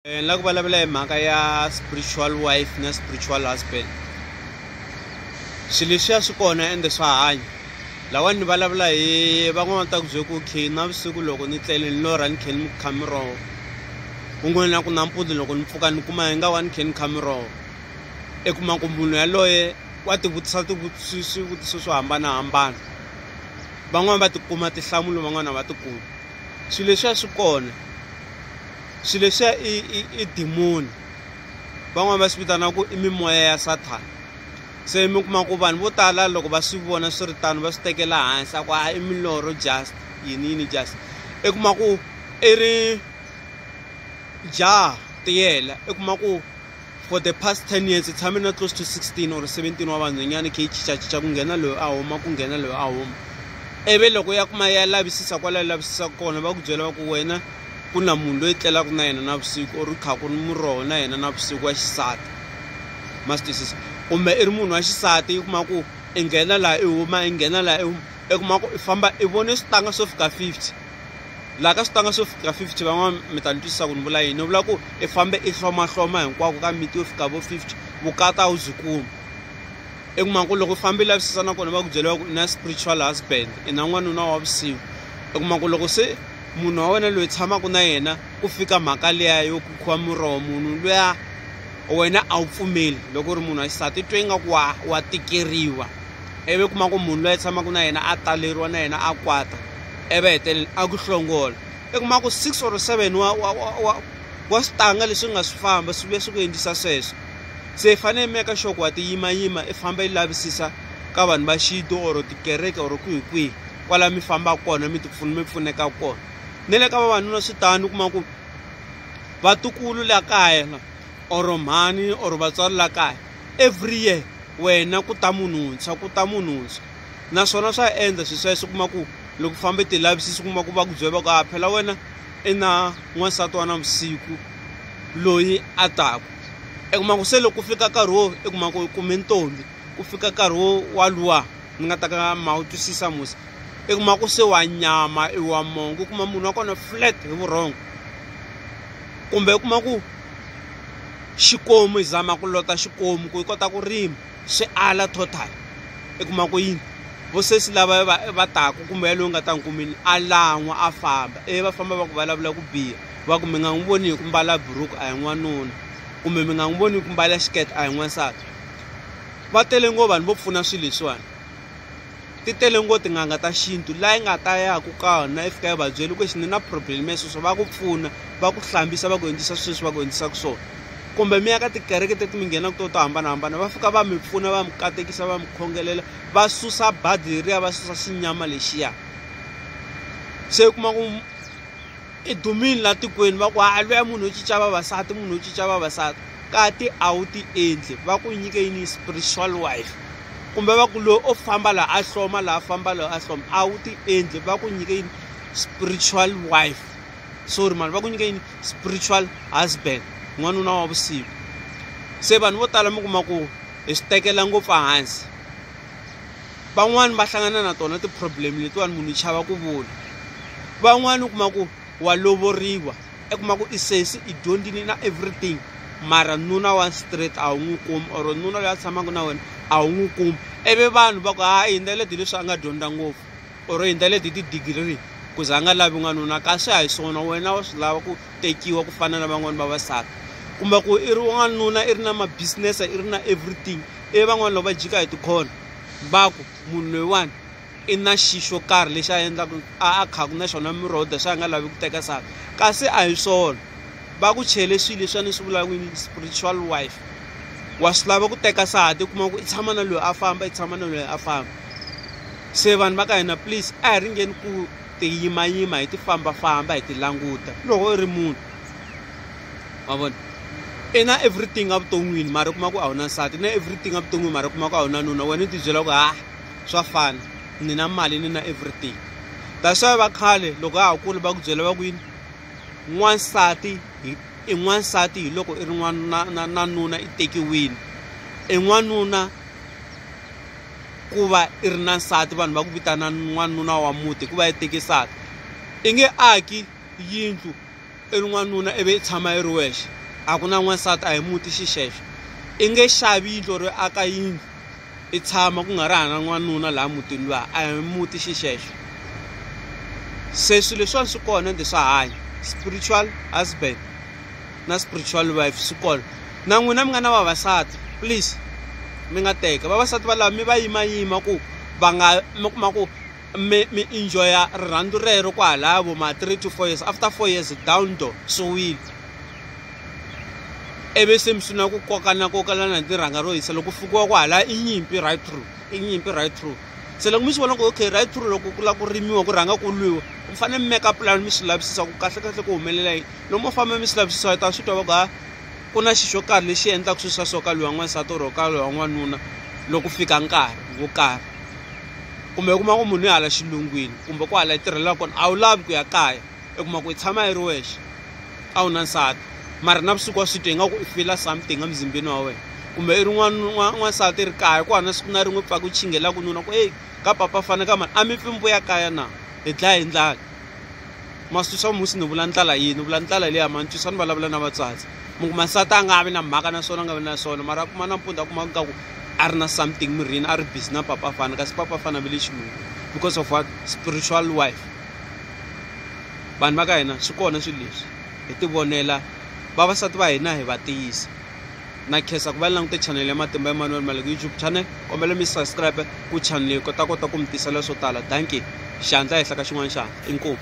La ku vulavula hi mhaka ya spiritual wife na spiritual husband. Swilo leswiya swi kona ende swa hanya. Lawa ni vulavula hi van'wana ta ku bye ku okay navusiku loko ni tlele ni lorha ni khe ni kha miroho. Kun'wana ku nampundzu loko ni pfuka ni kuma hi nga wa ni khe ni kha miroho. I kuma ku munhu yaloye wa ti vutisa swivutiso swo hambanahambana. Van'wana va tikuma tinhlamulo van'wana va tikuma. Swilo leswiya swi kona. Swilo leswiya i demon. Van'wana va swi vitana ku i mimoya ya Satan. Se mi kuma ku vanhu vo tala loko va swi vona swi ri tano va swi tekela hansi ku i milorho just yini just. I kuma ku i ri jaha tiyela i kuma ku for the past 10 years it's tshame close to 16 or 17 wa vanhwanyana ke chicha ku nghena loyi a huma ku nghena loyi a huma. Eve loko ya kuma ya lavisisa kwala lavisisa kona va ku byela ku wena ku na munhu loyi tlelaka na yena navusiku or kha ku ni muroho na yena navusiku wa xisati. Mastisisa kumbe i ri munhu wa xisati i kuma ku i nghena laha i huma i nghena laha i huma i kuma ku i famba i vone switanga swo fika 50 laha ka switanga swo fika 50 van'wana mi ta ni twisisa ku ni vula yini ni vula ku i fambe i hloma hinkwako ka miti yo fika vo 50 vukata a wu byi kumi. I kuma ku loko i fambe i lavisisa na kona va ku byeriwa ku i na spiritual husband i na n'wanuna wa vusiku. I kuma ku loko se munhu wa wena loyi tshamaka na yena ku fika mhaka liya yo ku khuwa muroho munhu luya wena a wu pfumeli loko ri munhu wa xisati twe ingaku wa tikeriwa. Ivi kuma ku munhu loyi tshamaka na yena a taleriwa na yena a kwata ivi hetelele a ku hlongola. I kuma ku 6 or 7 wa switanga leswi nga swi famba swi vuya swi ku endlisa sweswo. Se i fanele i meka sure ku wa ti yimayima i famba i lavisisa ka vanhu va xintu or tikereke or kwihi kwala mi fambaka kona mi pfuneka kona. Ni le ka vavanuna swi tani u kuma ku vatukulu la kaya or mhani or vatswari la kaya every year wena ku ta munhu wuntshwa naswona swa endla sweswo kuma ku loko fambe ti lavisisi kuma ku va ku byela ku a phela wena i na n'wansati wa navusiku loyi a taku. I kuma ku se loko ku fika nkarhi wo i kuma ku i kume ntombi ku fika nkarhi wo waluwa ni nga ta ka ma wu twisisa musi i kuma ku se wa nyama i wa mongo kuma munhu wa kona flat hi vurhongo kumbe i kuma ku xikomu i zama ku lota xikomu ku i kota ku rima swi ala total. I kuma ku yini vosesi lava va taku kumbe yaloyi nga ta nkumini a lan'wa a famba va famba va ku vulavula ku biha va ku mi nga n'wi voni hi ku mbala buruku a hi n'wanuna kumbe mi nga n'wi voni hi ku mbala xikete a hi n'wansati. Va tele ngopfu vanhu vo pfuna swilo leswiwani ti tele ngopfu tin'anga ta xintu laha yi nga ta yaku kona i fika yi va byeli ku xini na problem ya sweswo va ku pfuna va ku hlambisa va ku endlisa sweswi va ku endlisaka swona. Kumbe mi ya ka tikereke teti mi nghenaka to hambanahambana va fika va mi pfuna va mi katekisa va mi khongelela va susa badi leriya va susa xinyama lexiya. Se u kuma ku i dumile laha tikweni va ku luya munhu wo cinca vavasati kati a wu ti endli va ku nyike yini spiritual wife kumbe va ku loyi o famba laha a hloma laha famba laha a hloma a wu ti endli va ku nyike yini spiritual wife sorry mani va ku nyike yini spiritual husband n'wanuna wa vusiku. Se vanhu vo tala mi kuma ku hi swi tekela ngopfu hansi van'wani va hlangana na tona ti-problem letiwani munhu i chava ku vula. Van'wani u kuma ku wa lovoriwa i kuma ku i sesi i dyondzini na everything mara nuna wa straight a wu n'wi kumi or nuna loyi a tshamaka na wena a wu n'wi kumi. Ivi vanhu va ku hi ndlela leti leswi a nga dyondza ngopfu or hi ndlela leti ti-degree ku za a nga lavi n'wanuna kasi a hi swona wena wa swi lava ku tekiwa ku fana na van'wani vavasati. Kumbe ku i ri n'wanuna i ri na ma-business i ri na everything ivi van'wani loko va jika hi tikhona va ku munhu loyiwani i na xixo karhi lexi a endlaka a khaku na xona miroda swi a nga lavi ku teka sati kasi a hi swona. Va ku chele swilo leswiya ni swi vulaka yini spiritual wife wa swi lava ku teka sati kuma ku i tshama na loyi a famba i tshama na loyi a famba. Se vanhu va ka hina please a hi ringeni ku ti yimayima hi ti fambafamba hi ti languta loko i ri munhu wa vona i na everything a vuton'wini mara u kuma ku a wu na nsati na everything a vuton'wini mara u kuma ku a wu na nuna wena i ti byela ku swa fana ni na mali ni na everything. That's why va khale loko a ha kula va ku byela va ku yini n'wansati i n'wansati hi loko i ri na nuna i tekiwini. I n'wanuna ku va i ri na nsati vanhu va ku vitana n'wanuna wa muti ku va i teke nsati. I nge aki yindlu i ri n'wanuna ivi i tshama i ri wexe a ku na n'wansati a hi muti xixexo i nge xavi yindlo ri aka yindlu i tshama ku nga ri hana n'wanuna laha mutini luwa a hi muti xixexo se swilo leswiwani swi kona ende swa hanya spiritual husband na spiritual wife swi kona na n'wina mi nga na vavasati please mi nga teka vavasati va lava mi va yimayima ku va nga mi kuma ku mi enjoya rirhandzu rero kwalaha vo ma 3 to 4 years after 4 years down door swiwile ivi se mi sungula ku kokalana hi tirhanga ro hisa loko fikiwa kwalaha i nyimpi right through se loko mi swi vona ku okay right through loko ku la ku rimiwa ku rhanga ku lwiwa mi fanele mi make plan mi swi lavisisa ku kahle ku humelela yini loko mo famba mi swi lavisisa hi ta swi twa va ku na xi xo karhi lexi endlaka swi swa so ka lwiwa n'wansati or ka lwiwa n'wanuna loko fika nkarhi wo karhi kumbe u kuma ku munhu i hala xilungwini kumbe ku hala i tirhela kona a wu lavi ku ya kaya i kuma ku i tshama i ri wexe a wu na nsati mara na vusiku wa swi twa ingaku i fila something emzimbeni wa wena kumbe i ri n'wansati i ri kaya ku hana siku na rin'we pfa ku chingela ku nuna ku eyi ka papa fane ka mani a mi pfimbo ya kaya na hi dlaya hi ndlala masitwiswa musi ni vula ndlala yini ni vula ndlala leyi amantwisa ni vulavula na vatswatsi mi kuma nsati a nga vi na mhaka na swona a nga vi na swona mara a kuma nampundzu a kuma ka ku a ri na something mirini a ri busy na papa fana kasi papa fana a vi le xilungu because of what spiritual wife vanhu va ka hina swi kona swilo leswi hi ti vonela vavasati va hina hi va tiyisa na khensa ku va langute channel ya Matimba Emmanuel Maleki YouTube channel kombela mi subscribe ku channel leyi kota ku mi tisela swo tala danke xandla ehenhla ka xin'wana xana inkomu.